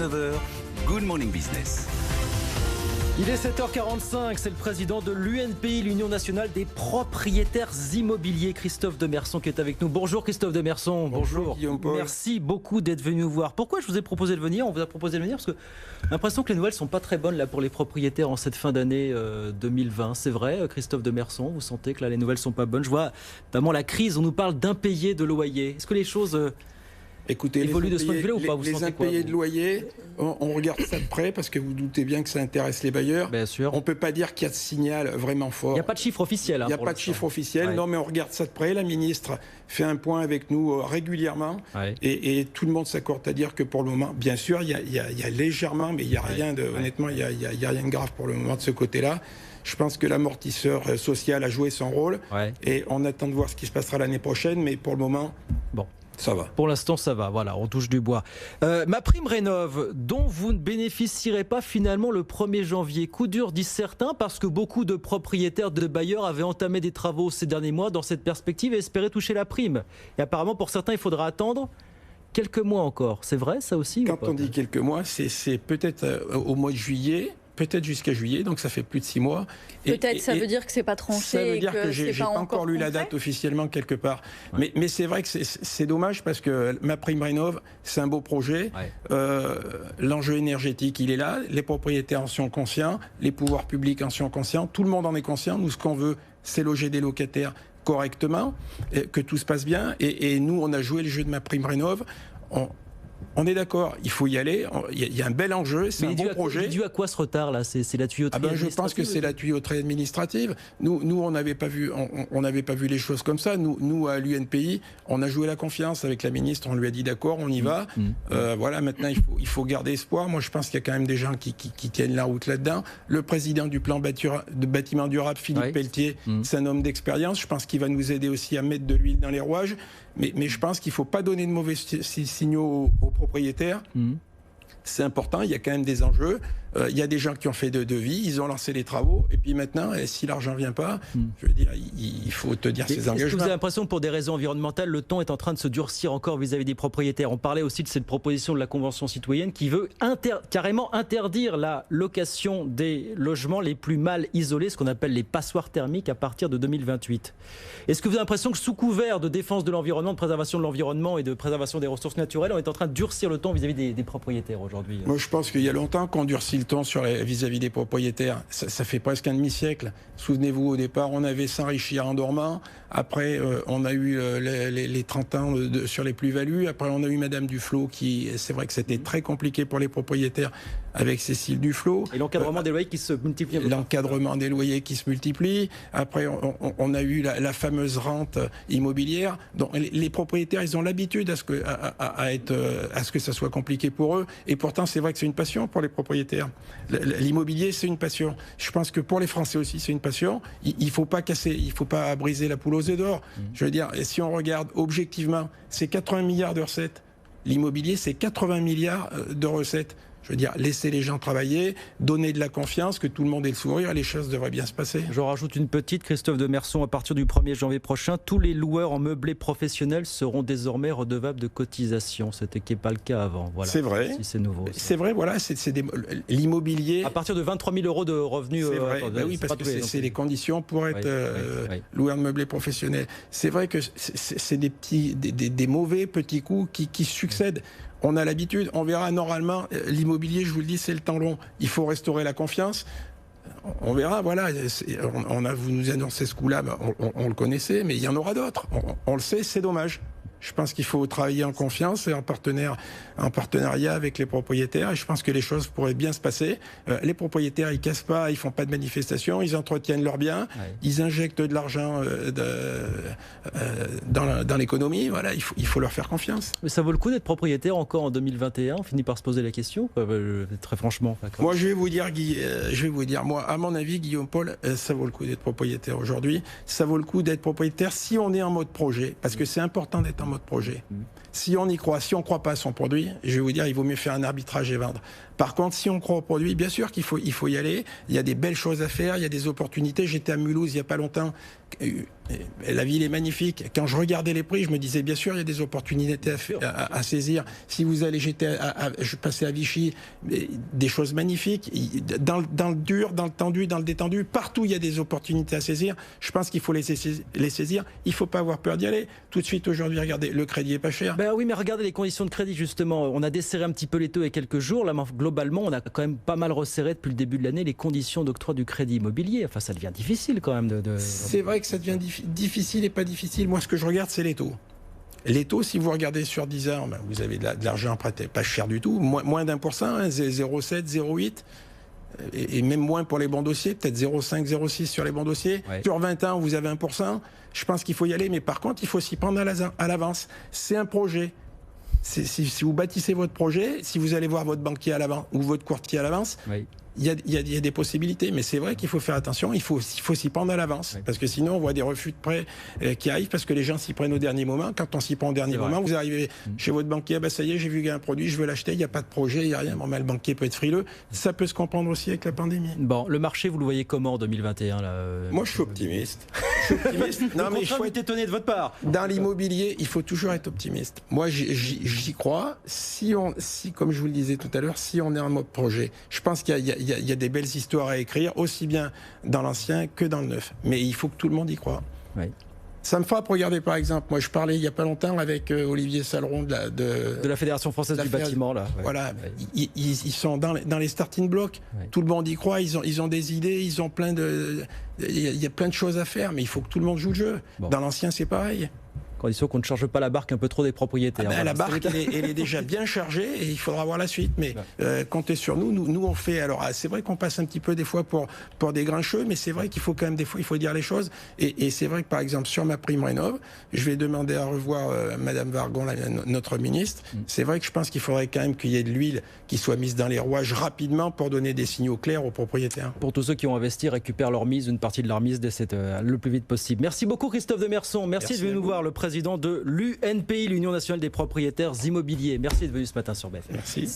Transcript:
9h, Good Morning Business. Il est 7h45, c'est le président de l'UNPI, l'Union nationale des propriétaires immobiliers, Christophe Demerson, qui est avec nous. Bonjour Christophe Demerson. Bonjour Guillaume Paul. Merci beaucoup d'être venu nous voir. Pourquoi je vous ai proposé de venir ? On vous a proposé de venir parce que j'ai l'impression que les nouvelles ne sont pas très bonnes là, pour les propriétaires en cette fin d'année 2020. C'est vrai, Christophe Demerson, vous sentez que là, les nouvelles ne sont pas bonnes. Je vois notamment la crise, on nous parle d'impayés de loyer. Est-ce que les choses... Écoutez, évolue de ce point de vue-là ou pas ? Les impayés de loyer, on regarde ça de près parce que vous doutez bien que ça intéresse les bailleurs. Bien sûr. On ne peut pas dire qu'il y a de signal vraiment fort. Il n'y a pas de chiffre officiel. Il n'y a pas de chiffre officiel. Non, mais on regarde ça de près. La ministre fait un point avec nous régulièrement. Et tout le monde s'accorde à dire que pour le moment, bien sûr, il y a légèrement, mais il n'y a rien de, honnêtement, il y a rien de grave pour le moment de ce côté-là. Je pense que l'amortisseur social a joué son rôle. Et on attend de voir ce qui se passera l'année prochaine. Mais pour le moment... Bon. Ça va. Pour l'instant, ça va. Voilà, on touche du bois. MaPrimeRénov', dont vous ne bénéficierez pas finalement le 1er janvier. Coup dur, disent certains, parce que beaucoup de propriétaires, de bailleurs avaient entamé des travaux ces derniers mois dans cette perspective et espéraient toucher la prime. Et apparemment, pour certains, il faudra attendre quelques mois encore. C'est vrai, ça aussi ? Quand on dit quelques mois, c'est peut-être au mois de juillet. Peut-être jusqu'à juillet, donc ça fait plus de 6 mois. Peut-être ça veut dire que c'est pas tranché. Ça veut dire que j'ai pas encore lu la date officiellement quelque part. Mais c'est vrai que c'est dommage parce que MaPrimeRénov', c'est un beau projet. L'enjeu énergétique, il est là. Les propriétaires en sont conscients. Les pouvoirs publics en sont conscients. Tout le monde en est conscient. Nous, ce qu'on veut, c'est loger des locataires correctement, que tout se passe bien. Et nous, on a joué le jeu de MaPrimeRénov'. On est d'accord, il faut y aller. Il y a un bel enjeu, c'est un bon projet. Dû à quoi ce retard là ? C'est la tuyauterie administrative ? Je pense que c'est la tuyauterie administrative. Nous, on n'avait pas vu les choses comme ça. Nous à l'UNPI, on a joué la confiance avec la ministre. On lui a dit d'accord, on y va. Voilà, maintenant il faut garder espoir. Moi, je pense qu'il y a quand même des gens qui tiennent la route là-dedans. Le président du plan de bâtiment durable, Philippe Pelletier, c'est un homme d'expérience. Je pense qu'il va nous aider aussi à mettre de l'huile dans les rouages. Mais je pense qu'il ne faut pas donner de mauvais signaux aux propriétaires. C'est important, il y a quand même des enjeux. Il y a des gens qui ont fait de devis, ils ont lancé les travaux. Et puis maintenant, si l'argent ne vient pas, je veux dire, il faut tenir ses engagements. Est-ce que vous avez l'impression que pour des raisons environnementales, le ton est en train de se durcir encore vis-à-vis des propriétaires ? On parlait aussi de cette proposition de la Convention citoyenne qui veut carrément interdire la location des logements les plus mal isolés, ce qu'on appelle les passoires thermiques, à partir de 2028. Est-ce que vous avez l'impression que sous couvert de défense de l'environnement, de préservation de l'environnement et de préservation des ressources naturelles, on est en train de durcir le ton vis-à-vis des propriétaires aujourd'hui ? Moi, je pense qu'il y a longtemps qu'on durcit le ton vis-à-vis des propriétaires. Ça fait presque un demi-siècle. Souvenez-vous, au départ, on avait s'enrichir en dormant. Après, on a eu les 30 ans sur les plus-values. Après, on a eu Madame Duflot, c'est vrai que c'était très compliqué pour les propriétaires avec Cécile Duflot. Et l'encadrement des loyers qui se multiplie. L'encadrement des loyers qui se multiplie. Après, on a eu la fameuse rente immobilière. Donc, les propriétaires, ils ont l'habitude à ce que ça soit compliqué pour eux. Et pourtant, c'est vrai que c'est une passion pour les propriétaires. L'immobilier, c'est une passion. Je pense que pour les Français aussi, c'est une passion. Il faut pas casser, il faut pas briser la poule aux œufs d'or. Je veux dire, et si on regarde objectivement, c'est 80 milliards de recettes. L'immobilier, c'est 80 milliards de recettes. Je veux dire, laisser les gens travailler, donner de la confiance, que tout le monde ait le sourire, et les choses devraient bien se passer. J'en rajoute une petite, Christophe Demerson, à partir du 1er janvier prochain, tous les loueurs en meublé professionnel seront désormais redevables de cotisations. Ce n'était pas le cas avant. Voilà. C'est vrai. Si c'est nouveau. C'est vrai, voilà, l'immobilier... À partir de 23 000 euros de revenus... C'est vrai, oui, parce que c'est les conditions pour être loueur de meublé professionnel. C'est vrai que c'est des mauvais petits coups qui succèdent. On a l'habitude, on verra normalement, l'immobilier, je vous le dis, c'est le temps long. Il faut restaurer la confiance. On verra, voilà. Vous nous annoncez ce coup-là, on le connaissait, mais il y en aura d'autres. On le sait, c'est dommage. Je pense qu'il faut travailler en confiance et en partenariat avec les propriétaires. Et je pense que les choses pourraient bien se passer. Les propriétaires, ils cassent pas, ils font pas de manifestations, ils entretiennent leurs biens, ils injectent de l'argent dans l'économie. Voilà, il faut leur faire confiance. Mais ça vaut le coup d'être propriétaire encore en 2021 ? On finit par se poser la question, très franchement. Moi, je vais vous dire, moi, à mon avis, Guillaume Paul, ça vaut le coup d'être propriétaire aujourd'hui. Ça vaut le coup d'être propriétaire si on est en mode projet, parce que c'est important d'être en mode projet. Si on y croit, si on ne croit pas à son produit, je vais vous dire, il vaut mieux faire un arbitrage et vendre. Par contre, si on croit au produit, bien sûr qu'il faut y aller. Il y a des belles choses à faire, il y a des opportunités. J'étais à Mulhouse il n'y a pas longtemps. La ville est magnifique. Quand je regardais les prix, je me disais, bien sûr, il y a des opportunités à saisir. Si vous allez, je passais à Vichy, des choses magnifiques. Dans le dur, dans le tendu, dans le détendu, partout, il y a des opportunités à saisir. Je pense qu'il faut les saisir. Il ne faut pas avoir peur d'y aller. Tout de suite, aujourd'hui, regardez, le crédit est pas cher. Ben oui, mais regardez les conditions de crédit, justement. On a desserré un petit peu les taux il y a quelques jours. Là, globalement, on a quand même pas mal resserré depuis le début de l'année les conditions d'octroi du crédit immobilier. Enfin, ça devient difficile quand même C'est vrai que ça devient difficile et pas difficile. Moi, ce que je regarde, c'est les taux. Les taux, si vous regardez sur 10 ans, ben, vous avez de l'argent prêté, pas cher du tout, moins d'1%, hein, 0,7, 0,8, et même moins pour les bons dossiers, peut-être 0,5, 0,6 sur les bons dossiers. Ouais. Sur 20 ans, vous avez 1%. Je pense qu'il faut y aller, mais par contre, il faut s'y prendre à l'avance. C'est un projet. Si vous bâtissez votre projet, si vous allez voir votre banquier à l'avance ou votre courtier à l'avance, oui. Il y a des possibilités, mais c'est vrai qu'il faut faire attention, il faut s'y prendre à l'avance, oui. Parce que sinon on voit des refus de prêts qui arrivent parce que les gens s'y prennent au dernier moment. Quand on s'y prend au dernier moment, vous arrivez chez votre banquier, bah ça y est, j'ai vu qu'il y a un produit, je veux l'acheter, il n'y a pas de projet, il n'y a rien. Bon, le banquier peut être frileux, ça peut se comprendre aussi avec la pandémie. Bon, le marché, vous le voyez comment en 2021 là, Moi, je suis optimiste. Non, mais je suis étonné de votre part. Dans l'immobilier, il faut toujours être optimiste. Moi, j'y crois. Si, comme je vous le disais tout à l'heure, si on est en mode projet, je pense qu'il y a des belles histoires à écrire, aussi bien dans l'ancien que dans le neuf. Mais il faut que tout le monde y croie. Oui. Ça me frappe, regardez par exemple, moi je parlais il n'y a pas longtemps avec Olivier Saleron de la Fédération Française du Bâtiment. Là. Ouais. Voilà, ouais. Ils sont dans les starting blocks, ouais. Tout le monde y croit, ils ont des idées, ils ont il y a plein de choses à faire, mais il faut que tout le monde joue le jeu. Bon. Dans l'ancien c'est pareil. Condition qu'on ne charge pas la barque un peu trop des propriétaires. Ah ben, la barque, elle est déjà bien chargée et il faudra voir la suite. Mais comptez sur nous. Nous, on fait... Alors, c'est vrai qu'on passe un petit peu des fois pour des grincheux, mais c'est vrai qu'il faut quand même des fois, il faut dire les choses. Et c'est vrai que, par exemple, sur ma prime rénov, je vais demander à revoir Madame Vargon, notre ministre. C'est vrai que je pense qu'il faudrait quand même qu'il y ait de l'huile qui soit mise dans les rouages rapidement pour donner des signaux clairs aux propriétaires. Pour tous ceux qui ont investi, récupèrent leur mise, une partie de leur mise le plus vite possible. Merci beaucoup, Christophe Demerson. Merci de venir nous voir, le président de l'UNPI, l'Union nationale des propriétaires immobiliers. Merci d'être venu ce matin sur BFM. Merci.